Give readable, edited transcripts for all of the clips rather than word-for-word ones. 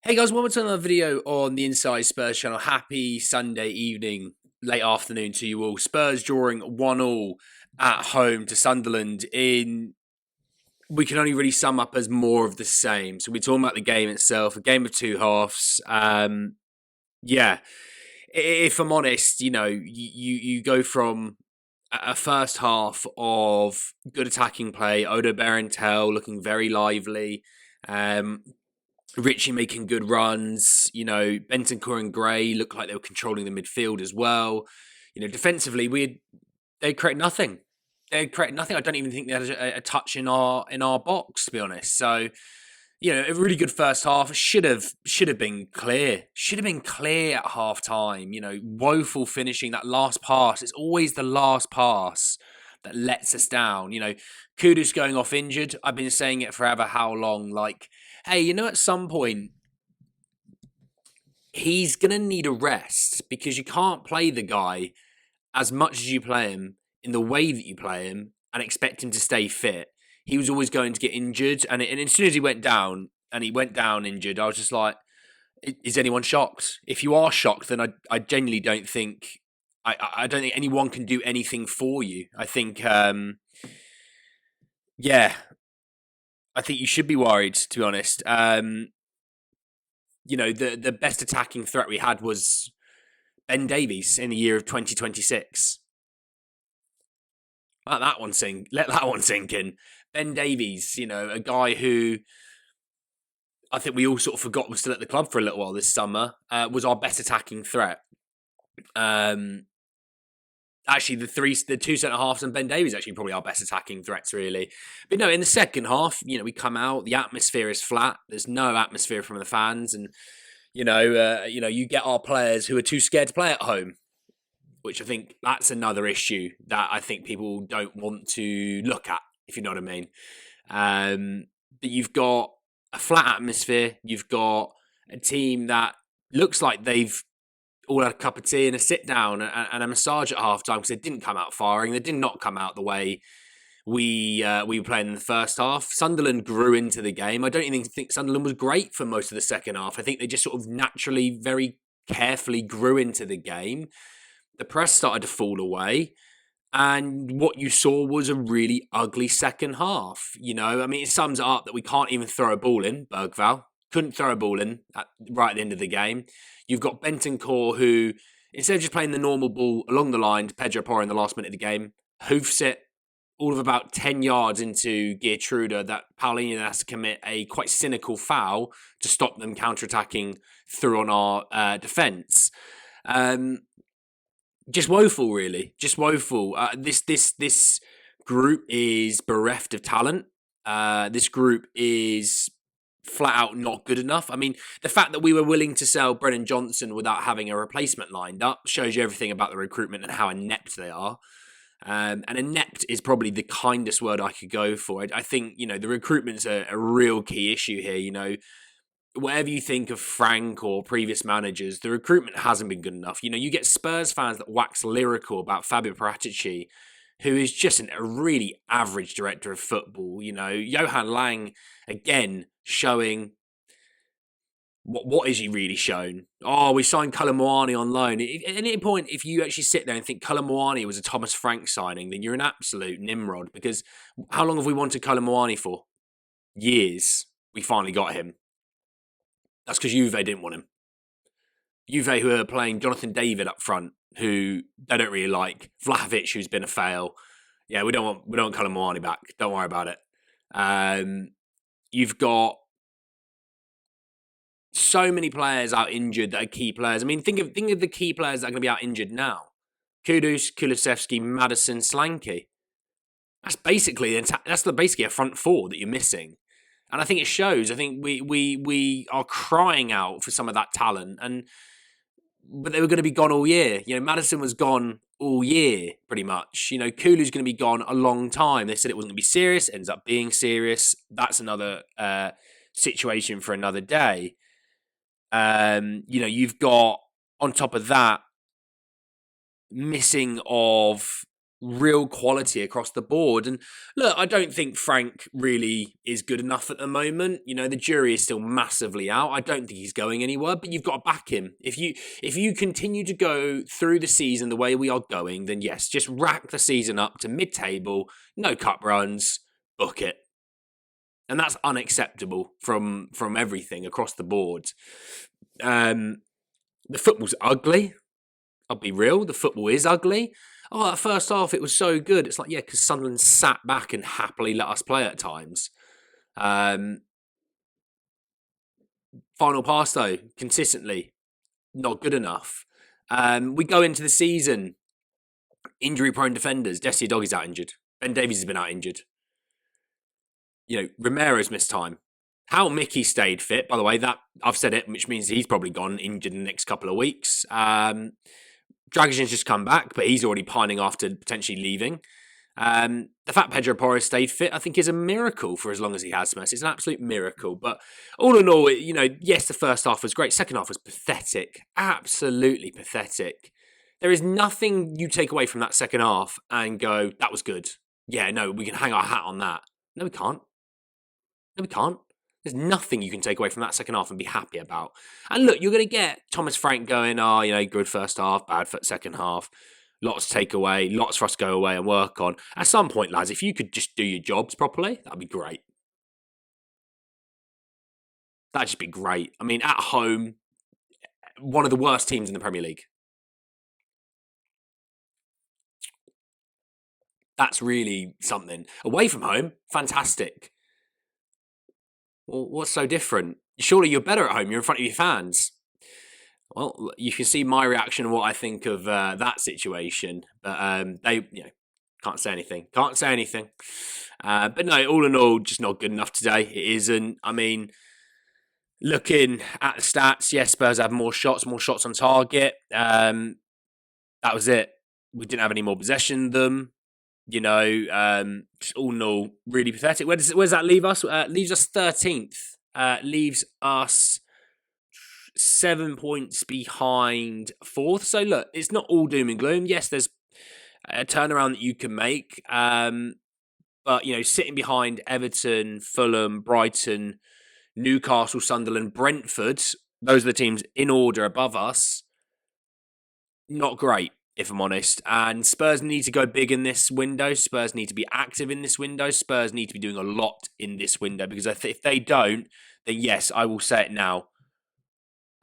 Hey guys, welcome to another video on the Inside Spurs channel. Happy Sunday evening, late afternoon to you all. Spurs drawing 1-1 at home to Sunderland in, we can only really sum up as more of the same. So we're talking about the game itself, a game of two halves. Yeah, if I'm honest, you go from a first half of good attacking play, Odo Berentel looking very lively, Richie making good runs, Bentancur and Gray looked like they were controlling the midfield as well. Defensively, they create nothing. They create nothing. I don't even think they had a touch in our box, to be honest. So, a really good first half. Should have been clear. Should have been clear at half time. Woeful finishing that last pass. It's always the last pass that lets us down. Kudus going off injured. I've been saying it forever. How long? Hey, at some point, he's going to need a rest because you can't play the guy as much as you play him in the way that you play him and expect him to stay fit. He was always going to get injured. And as soon as he went down injured, I was just like, is anyone shocked? If you are shocked, then I genuinely don't think, I don't think anyone can do anything for you. I think, I think you should be worried, to be honest. The best attacking threat we had was Ben Davies in the year of 2026. Let that one sink in. Ben Davies, a guy who I think we all sort of forgot was still at the club for a little while this summer, was our best attacking threat. Actually, the two centre halves and Ben Davies actually probably our best attacking threats, really. But no, in the second half, we come out, the atmosphere is flat. There's no atmosphere from the fans, and you get our players who are too scared to play at home, which I think that's another issue that I think people don't want to look at, if you know what I mean. But you've got a flat atmosphere. You've got a team that looks like they've all had a cup of tea and a sit down and a massage at half time because they didn't come out firing. They did not come out the way we were playing in the first half. Sunderland grew into the game. I don't even think Sunderland was great for most of the second half. I think they just sort of naturally, very carefully grew into the game. The press started to fall away. And what you saw was a really ugly second half. It sums it up that we can't even throw a ball in, Bergvall. Couldn't throw a ball in right at the end of the game. You've got Bentancur who, instead of just playing the normal ball along the line to Pedro Porro in the last minute of the game, hoofs it all of about 10 yards into Geertruida that Paulinho has to commit a quite cynical foul to stop them counter-attacking through on our defence. Just woeful, really. Just woeful. This group is bereft of talent. This group is flat out not good enough. I mean, the fact that we were willing to sell Brennan Johnson without having a replacement lined up shows you everything about the recruitment and how inept they are. And inept is probably the kindest word I could go for. I think, the recruitment's a real key issue here. Whatever you think of Frank or previous managers, the recruitment hasn't been good enough. You get Spurs fans that wax lyrical about Fabio Paratici, who is just a really average director of football. Johan Lang, again, showing what is he really shown? Oh, we signed Kalamwani on loan. At any point, if you actually sit there and think Kalamwani was a Thomas Frank signing, then you're an absolute Nimrod, because how long have we wanted Kalamwani for? Years. We finally got him. That's because Juve didn't want him. Juve, who are playing Jonathan David up front, who they don't really like. Vlahovic, who's been a fail. Yeah, we don't want Kalamwani back. Don't worry about it. You've got so many players out injured that are key players. I mean, think of the key players that are going to be out injured now. Kudus, Kulusevski, Maddison, Slanky. That's basically a front four that you're missing. And I think it shows. I think we are crying out for some of that talent, but they were going to be gone all year. Maddison was gone all year, pretty much. Kulu's going to be gone a long time. They said it wasn't going to be serious. It ends up being serious. That's another situation for another day. You've got, on top of that, missing of real quality across the board. And look, I don't think Frank really is good enough at the moment. You know, the jury is still massively out. I don't think he's going anywhere, but you've got to back him. If you continue to go through the season the way we are going, then yes, just rack the season up to mid-table, no cup runs, book it. And that's unacceptable from everything across the board. The football's ugly. I'll be real, the football is ugly. Oh, that first half, it was so good. It's like, yeah, because Sunderland sat back and happily let us play at times. Final pass, though, consistently, not good enough. We go into the season, injury-prone defenders. Desi Doggy's out injured. Ben Davies has been out injured. You know, Romero's missed time. How Mickey stayed fit, by the way, that I've said it, which means he's probably gone injured in the next couple of weeks. Dragicin's just come back, but he's already pining after potentially leaving. The fact Pedro Porro stayed fit, I think, is a miracle for as long as he has, Spurs. It's an absolute miracle. But all in all, you know, yes, the first half was great. Second half was pathetic. Absolutely pathetic. There is nothing you take away from that second half and go, that was good. Yeah, no, we can hang our hat on that. No, we can't. No, we can't. There's nothing you can take away from that second half and be happy about. And look, you're going to get Thomas Frank going, oh, you know, good first half, bad second half. Lots to take away, lots for us to go away and work on. At some point, lads, if you could just do your jobs properly, that'd be great. That'd just be great. I mean, at home, one of the worst teams in the Premier League. That's really something. Away from home, fantastic. Well, what's so different? Surely you're better at home. You're in front of your fans. Well, you can see my reaction and what I think of that situation. But they, you know, can't say anything. Can't say anything. But no, all in all, just not good enough today. It isn't. I mean, looking at the stats, yes, Spurs have more shots on target. That was it. We didn't have any more possession than them. You know, just all in all, really pathetic. Where does that leave us? Leaves us 13th. Leaves us 7 points behind 4th. So look, it's not all doom and gloom. Yes, there's a turnaround that you can make. But, you know, sitting behind Everton, Fulham, Brighton, Newcastle, Sunderland, Brentford, those are the teams in order above us. Not great, if I'm honest. And Spurs need to go big in this window. Spurs need to be active in this window. Spurs need to be doing a lot in this window. Because if they don't, then yes, I will say it now.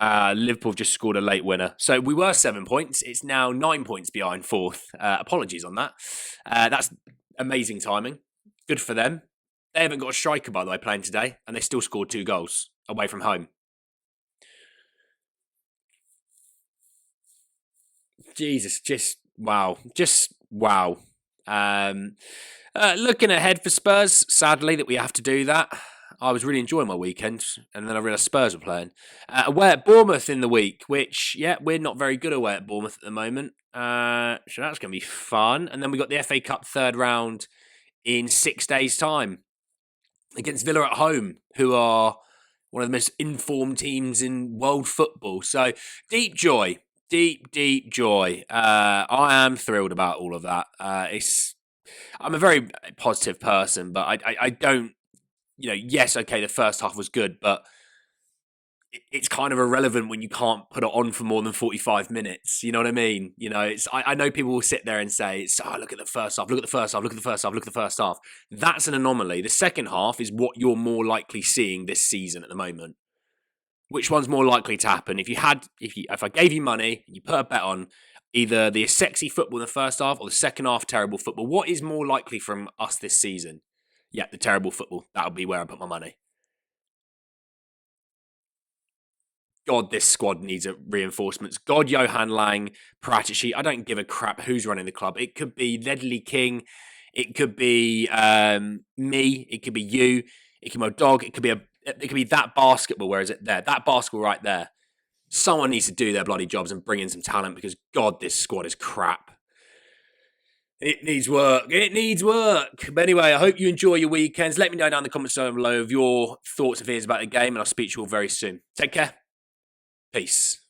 Liverpool just scored a late winner. So we were 7 points. It's now 9 points behind 4th. Apologies on that. That's amazing timing. Good for them. They haven't got a striker, by the way, playing today. And they still scored 2 goals away from home. Jesus, just wow. Just wow. Looking ahead for Spurs, sadly, that we have to do that. I was really enjoying my weekend, and then I realised Spurs were playing. Away at Bournemouth in the week, which, yeah, we're not very good away at Bournemouth at the moment. So that's going to be fun. And then we got the FA Cup third round in 6 days' time against Villa at home, who are one of the most informed teams in world football. So deep joy. Deep joy. I am thrilled about all of that. I'm a very positive person, but I don't, you know, yes, okay, the first half was good, but it's kind of irrelevant when you can't put it on for more than 45 minutes. You know what I mean? You know, I know people will sit there and say, look at the first half, look at the first half, look at the first half, look at the first half. That's an anomaly. The second half is what you're more likely seeing this season at the moment. Which one's more likely to happen? If I gave you money, you put a bet on either the sexy football in the first half or the second half terrible football, what is more likely from us this season? Yeah, the terrible football. That'll be where I put my money. God, this squad needs reinforcements. God, Johan Lang, Paratici. I don't give a crap who's running the club. It could be Ledley King. It could be me. It could be you. It could be my dog. It could be that basketball. Where is it there? That basketball right there. Someone needs to do their bloody jobs and bring in some talent because, God, this squad is crap. It needs work. It needs work. But anyway, I hope you enjoy your weekends. Let me know down in the comments down below of your thoughts and fears about the game, and I'll speak to you all very soon. Take care. Peace.